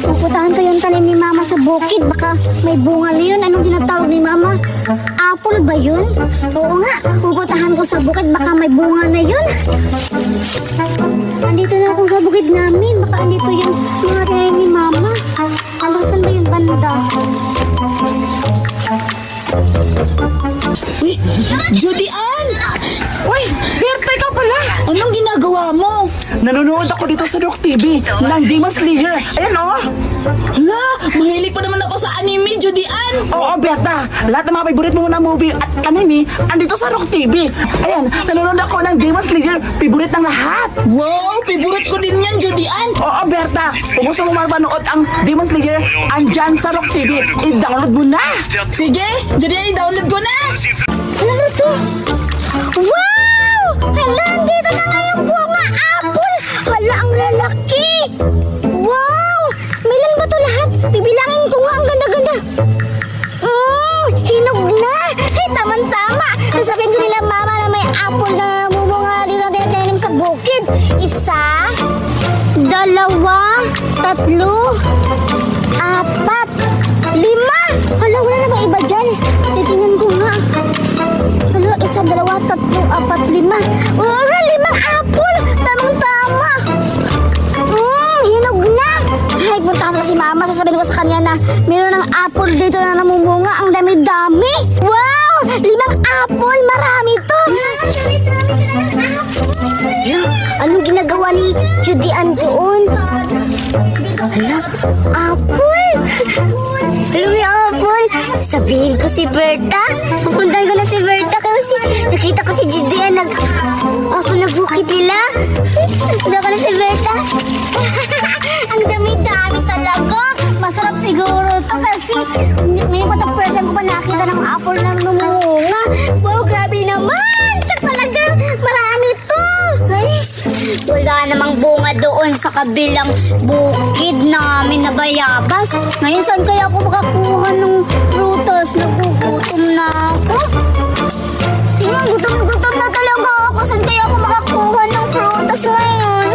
Pupuntahan ko yung tanim ni Mama sa bukid. Baka may bunga na yun. Anong tinatawag ni Mama? Apple ba yun? Oo nga. Pupuntahan ko sa bukid. Baka may bunga na yun. Andito na ako sa bukid namin. Baka andito yung mga tanim ni Mama. Ano, saan ba yung banda? Uy, Judy Ann! Uy, Berta, ikaw pala! Anong ginagawa mo? Nanonood ako dito sa Doc TV ng Demon Slayer. Ayan, oh! Hala, mahilig pa naman ako sa anime, Judy Ann! Oo, Berta. Lahat ng mga favorite mo na movie at anime, andito sa Doc TV. Ayan, nanonood ako ng Demon Slayer. Favorite ng lahat. Wow, favorite ko din yan, Judy Ann. Oo, Berta. Kung gusto mo mapanood ang Demon Slayer, andyan sa Doc TV. I-download mo na. Sige, Judy Ann, i-download ko na. Ano to? Wow! Hala, andito na nga yung bunga apple! Hala, ang lalaki! Wow! Milan ba to lahat? Bibilangin ko nga, ang ganda-ganda! Hinog na! Ay, tama-tama! Sasabihin ko nila Mama na may apple na namumunga dito na tinanim sa bukid. 1, 2, 3, 4, 5, 6, Hala, wala namang iba dyan. Titingnan ko nga. Hala, 1, 2, 3, 4, 5. Ura, 5 apple! Tamang-tama! Hinog na! Ay, puntahan ko si Mama. Sasabihin ko sa kanya na mayroon ng apple dito na namumunga. Ang dami-dami! Wow! 5 apple! Marami to! Anong ginagawa ni Judy Ann doon? Hala, apple! Hala, may apple! Sabihin ko si Berta. Pupuntahan ko na si Berta kasi nakita ko si Judy Ann ako na bukid nila. Punta ko na si Berta. Ang dami-dami talaga. Masarap siguro to kasi may matang present ko pa nakita ng apple na numunga. Wow, grabe naman! Tsak talaga, marami to. Guys, wala namang bunga doon sa kabilang bukid namin na bayabas. Ngayon, saan kaya ako makakuha